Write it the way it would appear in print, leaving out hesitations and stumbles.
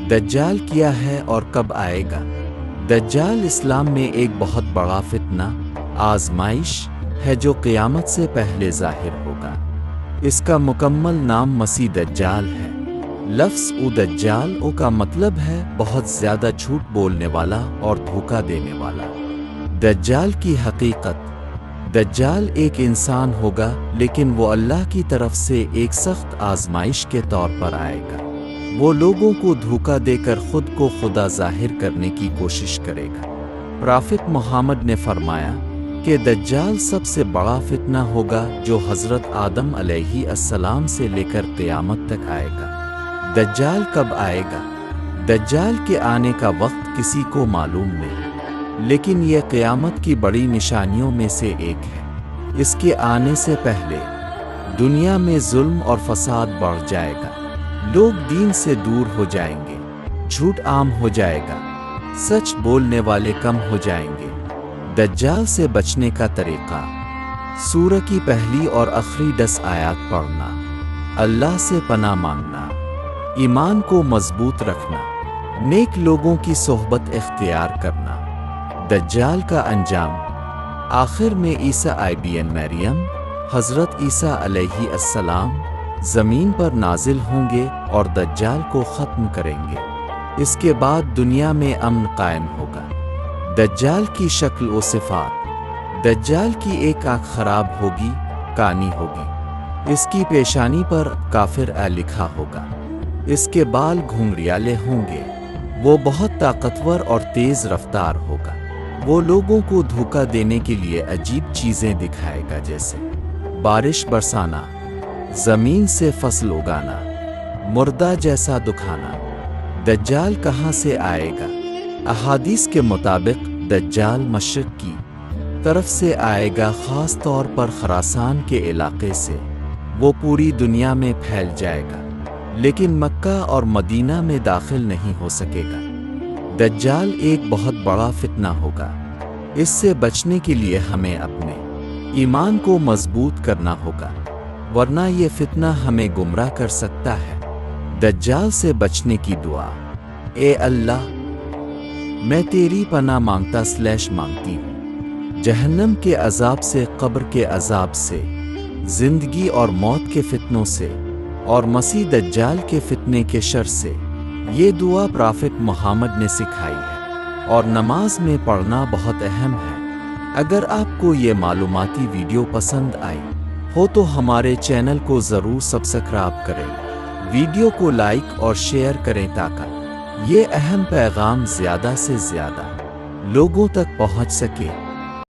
دجال کیا ہے اور کب آئے گا؟ دجال اسلام میں ایک بہت بڑا فتنہ، آزمائش ہے جو قیامت سے پہلے ظاہر ہوگا۔ اس کا مکمل نام مسیح دجال ہے۔ لفظ دجال کا مطلب ہے بہت زیادہ جھوٹ بولنے والا اور دھوکہ دینے والا۔ دجال کی حقیقت: دجال ایک انسان ہوگا، لیکن وہ اللہ کی طرف سے ایک سخت آزمائش کے طور پر آئے گا۔ وہ لوگوں کو دھوکہ دے کر خود کو خدا ظاہر کرنے کی کوشش کرے گا۔ پرافت محمد نے فرمایا کہ دجال سب سے بڑا فتنہ ہوگا جو حضرت آدم علیہ السلام سے لے کر قیامت تک آئے گا۔ دجال کب آئے گا؟ دجال کے آنے کا وقت کسی کو معلوم نہیں، لیکن یہ قیامت کی بڑی نشانیوں میں سے ایک ہے۔ اس کے آنے سے پہلے دنیا میں ظلم اور فساد بڑھ جائے گا، لوگ دین سے دور ہو جائیں گے، جھوٹ عام ہو جائے گا، سچ بولنے والے کم ہو جائیں گے۔ دجال سے بچنے کا طریقہ: سورہ کی پہلی اور آخری 10 آیات پڑھنا، اللہ سے پناہ مانگنا، ایمان کو مضبوط رکھنا، نیک لوگوں کی صحبت اختیار کرنا۔ دجال کا انجام: آخر میں عیسیٰ ابن مریم، حضرت عیسیٰ علیہ السلام زمین پر نازل ہوں گے اور دجال کو ختم کریں گے۔ اس کے بعد دنیا میں امن قائم ہوگا۔ دجال کی شکل و صفات: دجال کی ایک آنکھ خراب ہوگی، کانی ہوگی، اس کی پیشانی پر کافر لکھا ہوگا، اس کے بال گھنگریالے ہوں گے، وہ بہت طاقتور اور تیز رفتار ہوگا۔ وہ لوگوں کو دھوکہ دینے کے لیے عجیب چیزیں دکھائے گا، جیسے بارش برسانا، زمین سے فصل اگانا، مردہ جیسا دکھانا۔ دجال کہاں سے آئے گا؟ احادیث کے مطابق دجال مشرق کی طرف سے آئے گا، خاص طور پر خراسان کے علاقے سے۔ وہ پوری دنیا میں پھیل جائے گا، لیکن مکہ اور مدینہ میں داخل نہیں ہو سکے گا۔ دجال ایک بہت بڑا فتنہ ہوگا۔ اس سے بچنے کے لیے ہمیں اپنے ایمان کو مضبوط کرنا ہوگا، ورنہ یہ فتنہ ہمیں گمراہ کر سکتا ہے۔ دجال سے بچنے کی دعا: اے اللہ، میں تیری پناہ مانگتی ہوں، جہنم کے عذاب سے، قبر کے عذاب سے، زندگی اور موت کے فتنوں سے، اور مسیح دجال کے فتنے کے شر سے۔ یہ دعا پرافت محمد نے سکھائی ہے اور نماز میں پڑھنا بہت اہم ہے۔ اگر آپ کو یہ معلوماتی ویڈیو پسند آئی ہو تو ہمارے چینل کو ضرور سبسکرائب کریں، ویڈیو کو لائک اور شیئر کریں تاکہ یہ اہم پیغام زیادہ سے زیادہ لوگوں تک پہنچ سکے۔